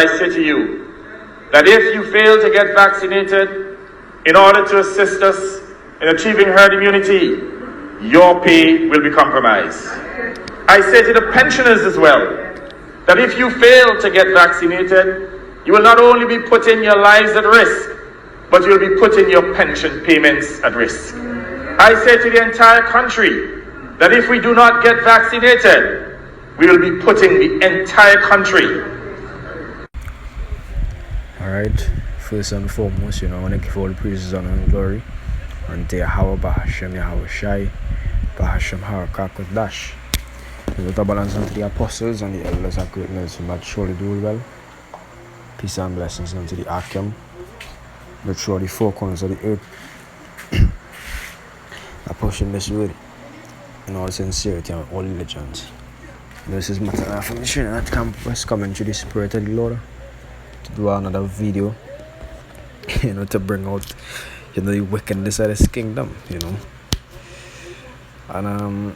I say to you that if you fail to get vaccinated in order to assist us in achieving herd immunity, your pay will be compromised. I say to the pensioners as well, that if you fail to get vaccinated, you will not only be putting your lives at risk, but you'll be putting your pension payments at risk. I say to the entire country that if we do not get vaccinated, we will be putting the entire country. Alright, first and foremost, I want to give all the praises, honor, and glory unto Yahweh, Bahashem, Yahweh Shai, Bahashem, Harakak, Dash. With a balance unto the apostles and the elders of greatness who might surely do well. Peace and blessings unto the Akim, but through the four corners of the earth. I push in this word in all sincerity and all diligence. This is matter of affirmation at campus coming to the Spirit of the Lord to do another video, to bring out, the wickedness of this kingdom, And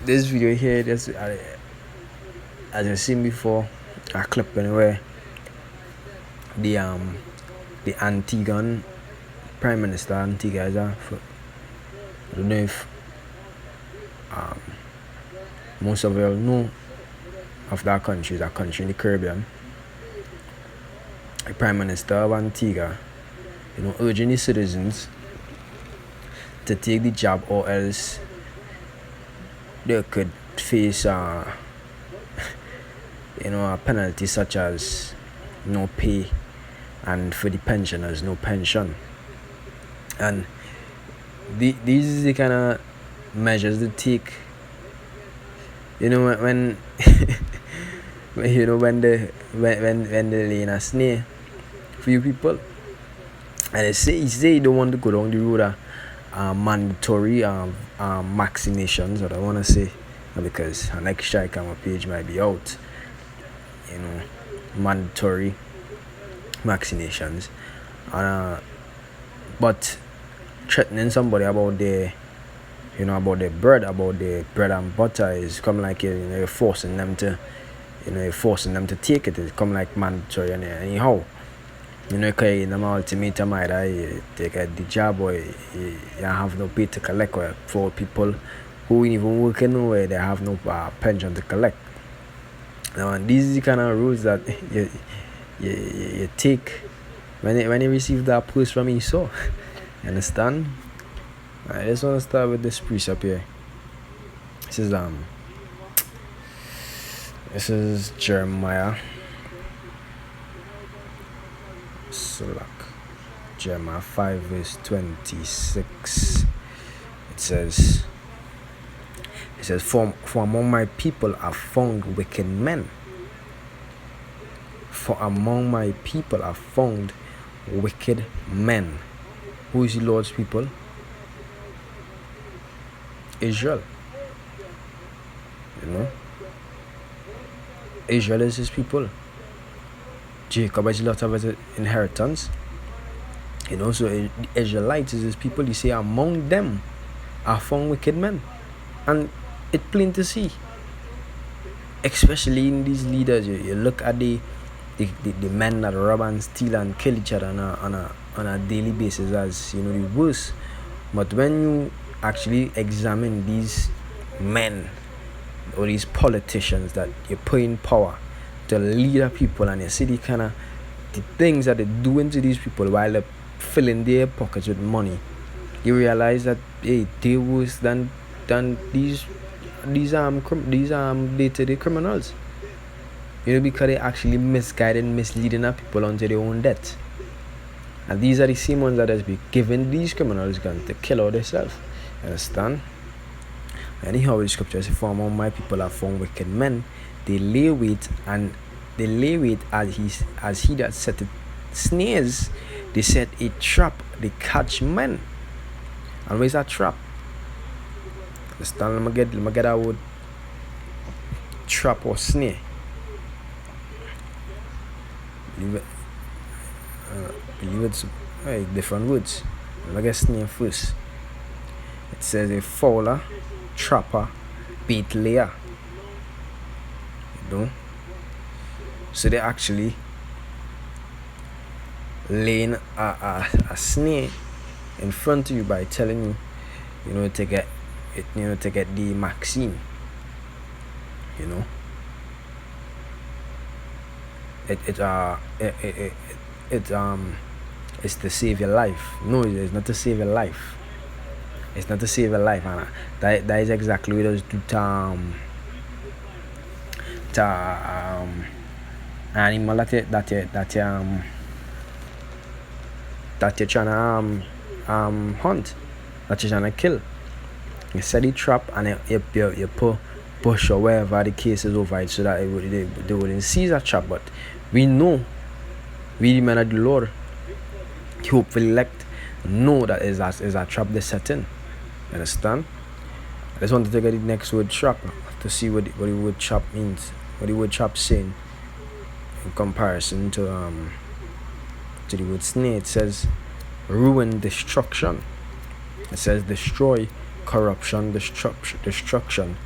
this video here, as you've seen before, a clip anyway. The Antiguan Prime Minister Antigua is I don't know if most of you all know of that country. It's a country in the Caribbean. The Prime Minister of Antigua, urging the citizens to take the jab, or else they could face a penalty such as no pay, and for the pensioners, no pension. And these are the kind of measures they take. When when they lay in a snare for you people, and they say you don't want to go down the road of mandatory vaccinations, what I want to say, because our next strike on my page might be out. Mandatory vaccinations, but threatening somebody about their bread and butter is come like you're forcing them to take it. It's come like mandatory anyhow. Because in my ultimatum either you take the job or you have no pay to collect, or for people who even working nowhere, they have no pension to collect. Now, these are the kind of rules that you take when you receive that post from Esau. You understand? I just want to start with this precept here. This is Jeremiah. Jeremiah 5 verse 26. It says, For among my people are found wicked men. For among my people are found wicked men. Who is the Lord's people? Israel. Israel is his people. Jacob is a lot of his inheritance. So the Israelites is his people. You say among them are found wicked men. And it's plain to see. Especially in these leaders. You look at the men that rob and steal and kill each other on a daily basis as the worst. But when you actually examine these men or these politicians that you put in power to lead the people, and you see the kind of the things that they're doing to these people while they're filling their pockets with money, you realize that they're worse than these day-to-day criminals. Because they actually misguiding, misleading our people onto their own death. And these are the same ones that has been giving these criminals guns to kill out themselves. Understand? Anyhow, the scripture says, For among my people are found wicked men. They lay wait as he that setteth snares. They set a trap. They catch men. And where's that trap? Understand? Let me get that word. Trap or snare. Believe it's different words. Let me get snare first. It says a fowler, trapper, bait layer. So they actually laying a snare in front of you by telling you, to get it, to get the vaccine. It's to save your life. No, it's not to save your life. It's not to save your life, and that is exactly what it does to animal that you're trying to hunt, that you're trying to kill. You set the trap and you push or wherever the case is over it, so that they wouldn't seize that trap. But we know, we the men of the Lord, hopefully elect, know that is a trap they set in. You understand? I just want to take the next word trap to see what the word trap means, what the word trap saying in comparison to the word snare. It says ruin, destruction. It says destroy, corruption, destruction.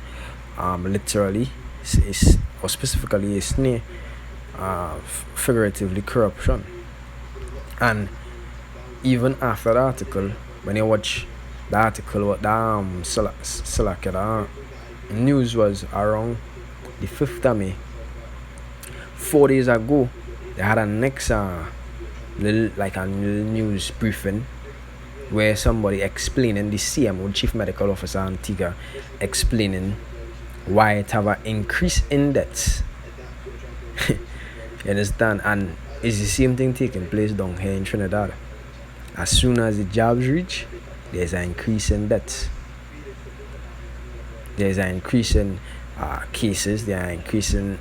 Literally, or specifically a snare, figuratively corruption. And even after the article, when you watch the article, what the news was around the 5th of May. 4 days ago, they had a next little news briefing where somebody explaining, the CMO, Chief Medical Officer Antigua, explaining why it have an increase in deaths. You understand? And it's the same thing taking place down here in Trinidad. As soon as the jobs reach, there's an increase in deaths. There's an increase in cases. There are increase in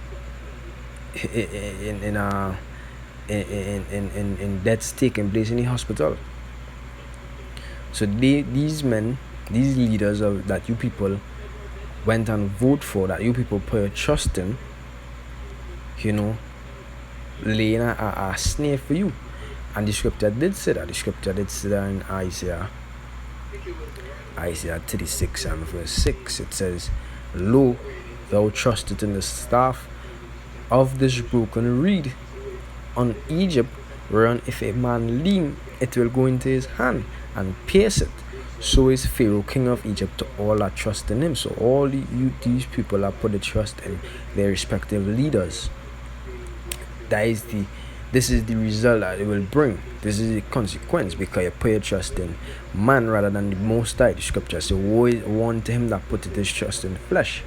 deaths taking place in the hospital. So these men, these leaders that you people went and vote for, that you people put your trust in, laying a snare for you. And the scripture did say that. The scripture did say that in Isaiah 36 and verse 6. It says, "Lo, thou trustest in the staff of this broken reed on Egypt, whereon if a man lean, it will go into his hand and pierce it. So is Pharaoh, king of Egypt, to all that trust in him." So all these people are put the trust in their respective leaders. This is the result that it will bring. This is the consequence, because you put your trust in man rather than the Most High. The scripture says, "Woe unto him that put his trust in flesh."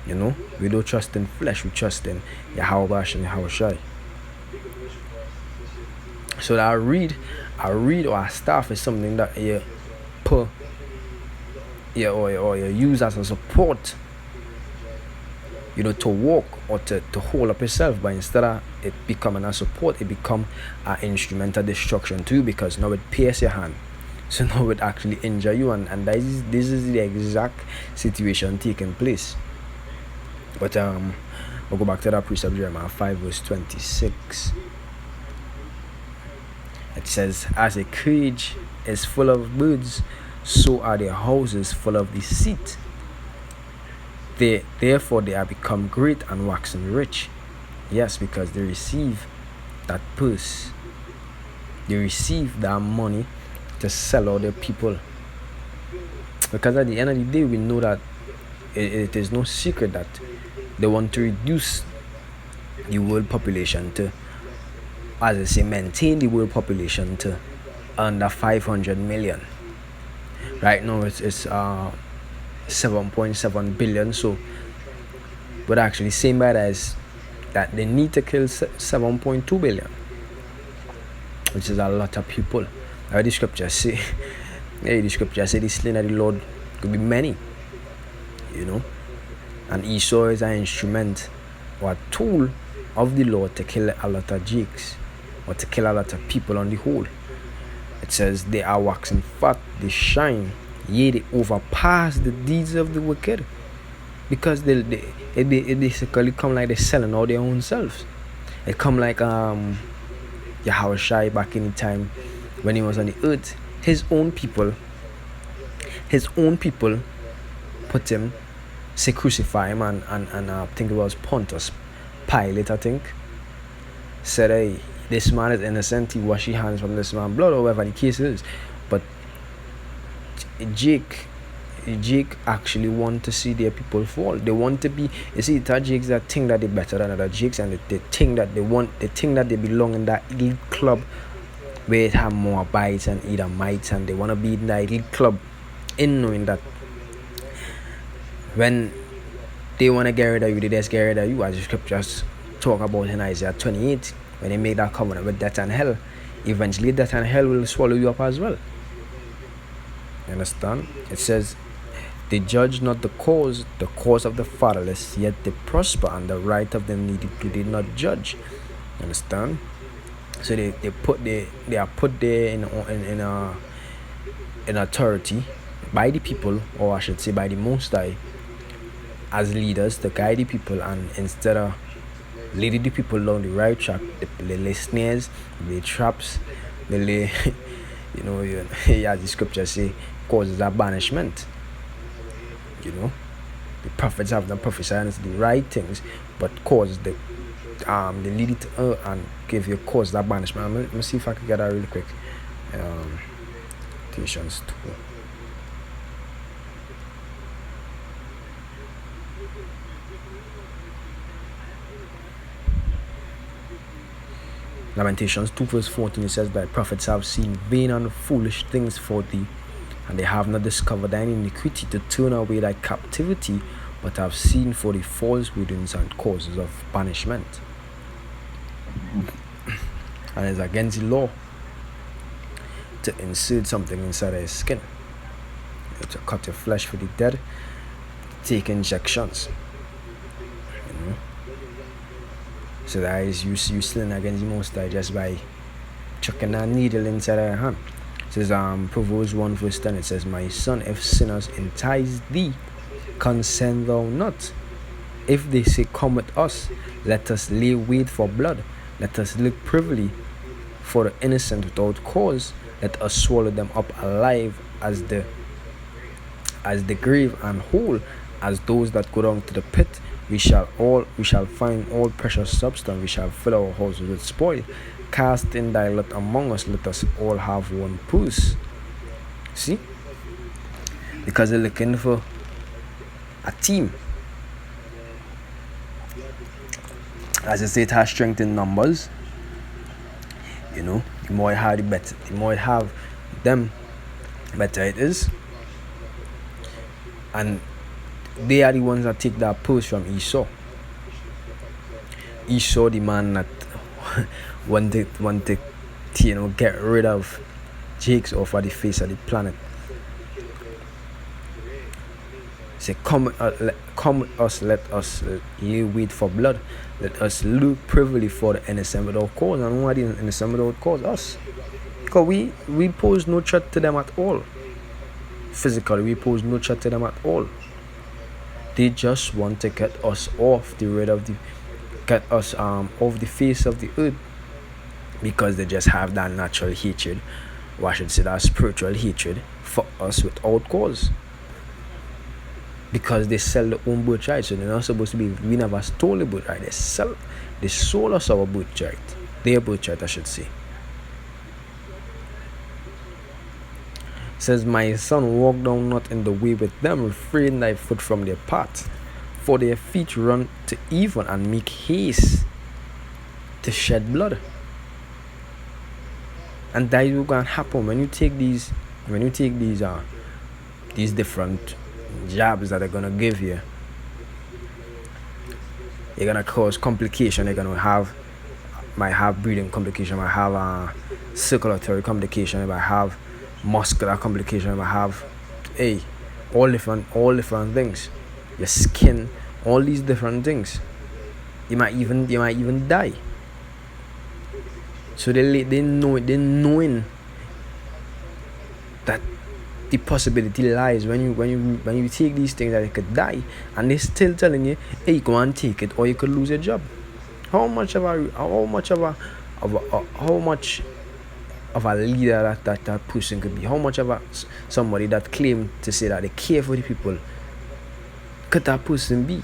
We don't trust in flesh, we trust in Yahweh and Yahweh. So that a reed or a staff is something that you put or you use as a support, to walk or to hold up yourself. But instead of it becoming a support, it become an instrument of destruction to you, because now it pierce your hand. So now it actually injure you, and this is the exact situation taking place. But we'll go back to that precept, Jeremiah 5 verse 26. It says, "As a cage is full of birds, so are their houses full of deceit. Therefore they are become great and waxen rich." Yes, because they receive that purse. They receive that money to sell all their people. Because at the end of the day, we know that it is no secret that they want to reduce the world population to, as I say, maintain the world population to under 500 million. Right now it's 7.7 billion. So, but actually saying by that is that they need to kill 7.2 billion, which is a lot of people. Now the scripture say, the slain of the Lord could be many, and Esau is an instrument or a tool of the Lord to kill a lot of Jakes, or to kill a lot of people on the whole. It says they are waxing fat, they shine, yea, they overpass the deeds of the wicked, because they basically come like they're selling all their own selves. It come like Yahweh Shai back in the time when he was on the earth. His own people put him, say crucify him, and I think it was Pontius Pilate, I think. said, hey, this man is innocent, he washed his hands from this man's blood, or whatever the case is. But Jake actually want to see their people fall. They want to be, you see, that Jakes that think that they're better than other Jakes, and they think that they think that they belong in that elite club where it have more bites and either mites, and they want to be in that elite club, in knowing that when they want to get rid of you, they just get rid of you, as the scriptures talk about in Isaiah 28, when they make that covenant with death and hell. Eventually death and hell will swallow you up as well. You understand? It says, they judge not the cause of the fatherless, yet they prosper, and the right of the needy do they not judge. You understand? So they are put there in authority by the people, or I should say by the Most High, as leaders to guide the people, and instead of leading the people down the right track, they lay snares, they lay traps, they lay as the scriptures say, causes a banishment. The prophets have not prophesied the right things, but cause they lead it and give you cause that banishment. Let me see if I can get that really quick. Lamentations 2. Lamentations 2 verse 14, it says, thy prophets have seen vain and foolish things for thee, and they have not discovered thine iniquity to turn away thy captivity, but have seen for the false wickedness and causes of banishment. And it's against the law to insert something inside of his skin, to cut your flesh for the dead, take injections. So that is you sinning against the Most High just by chucking that needle inside of your hand. It says Proverbs 1 verse 10, it says, my son, if sinners entice thee, consent thou not. If they say, come with us, let us lay wait for blood, let us look privily for the innocent without cause, let us swallow them up alive as the grave, and whole as those that go down to the pit. We shall find all precious substance, we shall fill our houses with spoil. Cast in thy lot among us, let us all have one purse. See? Because they're looking for a team. As I say, it has strength in numbers. The more you have, the better. The more you have them, the better it is. And they are the ones that take that purse from Esau. Esau, the man that wanted to get rid of Jake's off of the face of the planet. Say, come with us, let us lay wait for blood, let us look privily for the innocent without cause. And who are the innocent without cause? Us. Because we pose no threat to them at all. Physically, we pose no threat to them at all. They just want to get us off the face of the earth, because they just have that natural hatred, or I should say that spiritual hatred for us without cause. Because they sell their own birthright, so they're not supposed to be. We never stole the birthright. They sold us our birthright, their birthright, I should say. It says, my son, walk thou not in the way with them, refrain thy foot from their path, for their feet run to evil and make haste to shed blood. And that is going to happen when you take these different jabs that they're going to give you. You're going to cause complication. You're going to might have breathing complication, might have circulatory complication, you might have muscular complication, you might have all different things. Your skin, all these different things. You might even die. So they're knowing that the possibility lies when you take these things that you could die, and they're still telling you, hey, go and take it or you could lose your job. How much of a leader that person could be? How much of somebody that claimed to say that they care for the people could that person be?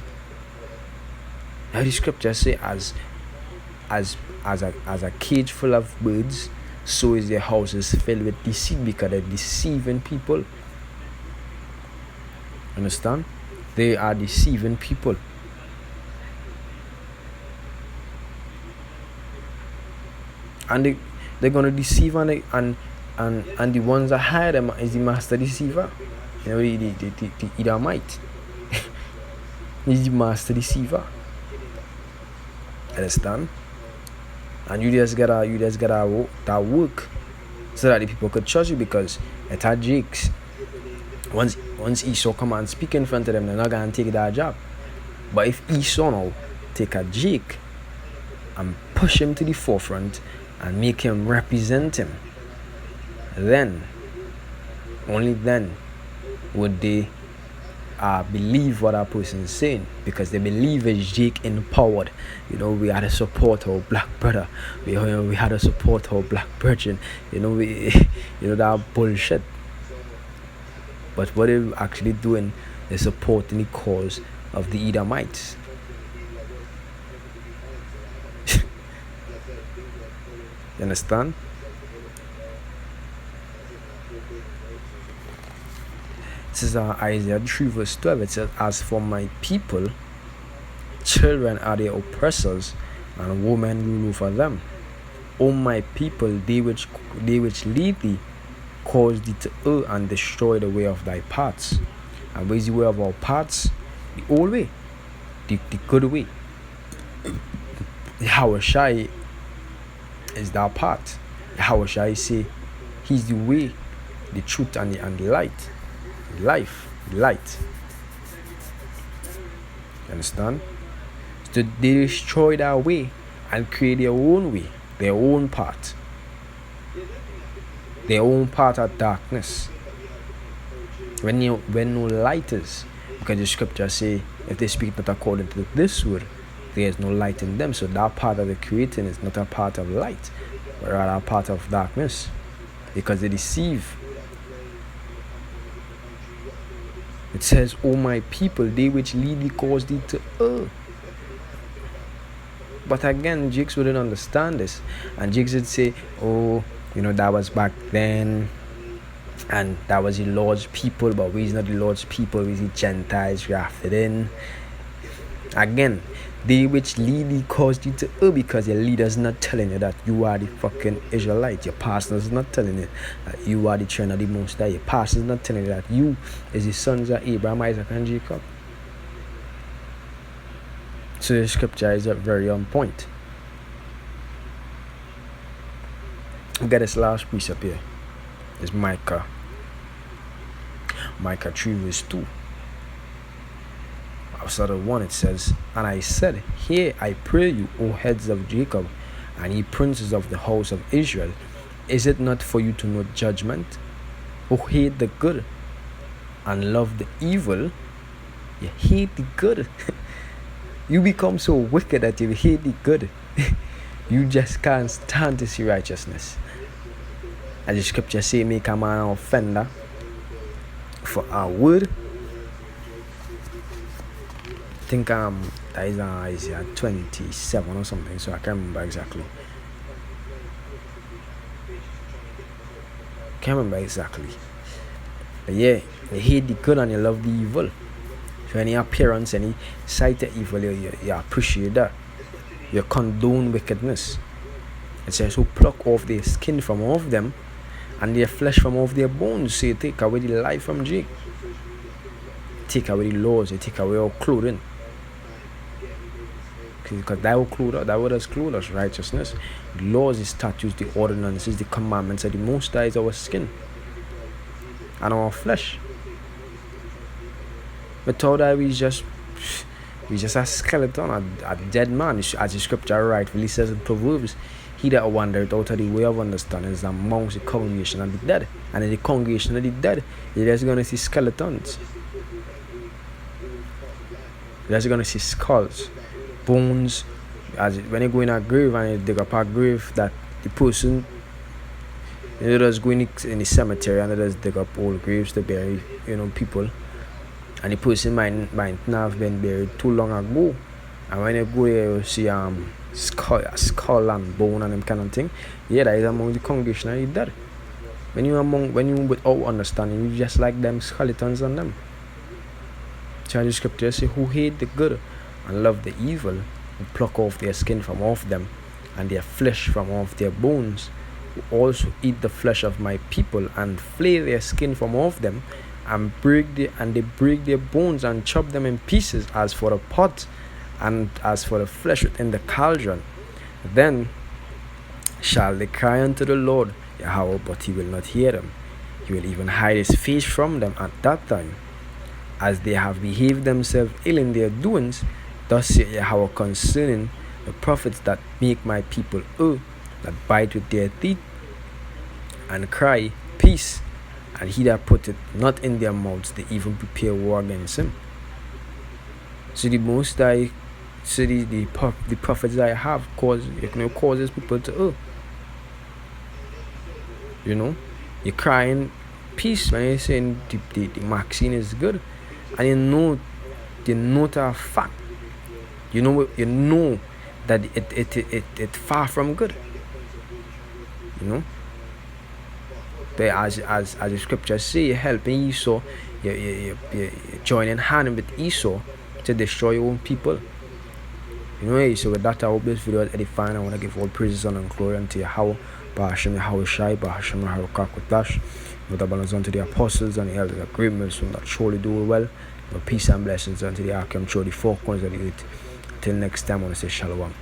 Now the scriptures say as as a cage full of birds, so is their houses filled with deceit, because they're deceiving people. Understand? They are deceiving people. And they're gonna deceive, and the ones that hire them is the master deceiver. You know, the Edomite. He's the master deceiver. Understand? And you just gotta that work so that the people could trust you, because it's a Jake's. Once Esau come and speak in front of them, they're not gonna take that job. But if Esau now take a Jake and push him to the forefront and make him represent him, then, only then, would they believe what that person is saying, because they believe is Jake empowered. You know, we had to support our black brother. We had to support our black virgin. You know, that bullshit. But what they're actually doing is supporting the cause of the Edomites. You understand? This is Isaiah 3 verse 12. It says, "As for my people, children are their oppressors, and women rule over them. O my people, they which lead thee, cause thee to err and destroy the way of thy paths." And where is the way of our paths? The old way, the good way. The Hawashai is that path. The Hawashai say he's the way, the truth, and the light. Life, light. You understand? So they destroy that way and create their own way, their own path. Their own path of darkness. When no light is, because the scripture say, if they speak not according to this word, there is no light in them. So that part that they're creating is not a part of light, but rather a part of darkness, because they deceive. It says, "O my people, they which lead thee cause thee to err." But again, Jakes wouldn't understand this, and Jakes would say, "Oh, that was back then, and that was the Lord's people, but we're not the Lord's people, we're the Gentiles grafted in." Again, they which lead thee cause thee to err, because your leader's not telling you that you are the fucking Israelite. Your pastor's not telling you that you are the children of the Most High. Your pastor's not telling you that you is the sons of Abraham, Isaac, and Jacob. So the scripture is very on point. We got this last precept here. It's Micah 3 verse 2. Outside of 1, it says, "And I said, Hear, I pray you, O heads of Jacob, and ye princes of the house of Israel. Is it not for you to know judgment, who hate the good and love the evil?" You hate the good. You become so wicked that you hate the good. You just can't stand to see righteousness. As the scripture say, "Make a man an offender for a word." I think that is Isaiah 27 or something, so I can't remember exactly. But yeah, you hate the good and you love the evil. So any appearance, any sight of evil, you appreciate that. You condone wickedness. It says, "Who pluck off their skin from off them, and their flesh from off their bones." So you take away the life from Jake. Take away the laws, you take away our clothing. Because that would has clothed us, righteousness. The laws, the statutes, the ordinances, the commandments of the Most High is our skin and our flesh. Without that, we just a skeleton, a dead man. As the scripture rightfully says in Proverbs, "He that wandereth out of the way of understanding is amongst the congregation of the dead." And in the congregation of the dead, you're just going to see skeletons. You're just going to see skulls, bones. When you go in a grave and you dig up a grave, that the person, just go in the cemetery and they just dig up old graves to bury people, and the person might not have been buried too long ago. And when you go there, you see skull and bone and them kind of thing. Yeah, that is among the congregation and you dead. When you without understanding, you just like them skeletons on them. So the scripture say, who hate the good and love the evil, who pluck off their skin from off them, and their flesh from off their bones, who also eat the flesh of my people, and flay their skin from off them, and they break their bones and chop them in pieces, as for the pot and as for the flesh within the cauldron. Then shall they cry unto the Lord Yahweh, but he will not hear them. He will even hide his face from them at that time, as they have behaved themselves ill in their doings. Thus saith Yahweh concerning the prophets that make my people ill, that bite with their teeth and cry peace, and he that put it not in their mouths, they even prepare war against him. So the most I so the prophets that I have causes people to err. You're crying peace when you're saying the vaccine is good, and you know to a fact, you know that it far from good. But as the scriptures say, you're helping Esau, you're joining hand with Esau to destroy your own people. So with that, I hope this video is edifying. I want to give all praises and glory unto Yahweh, Bahashem Yahweh Shai, Bahashem Yahweh Kakotash, with the balance unto the apostles and the elders, the great men that surely do well. Peace and blessings unto the Arkham, show the four corners of the earth. Till next time, I want to say shalom.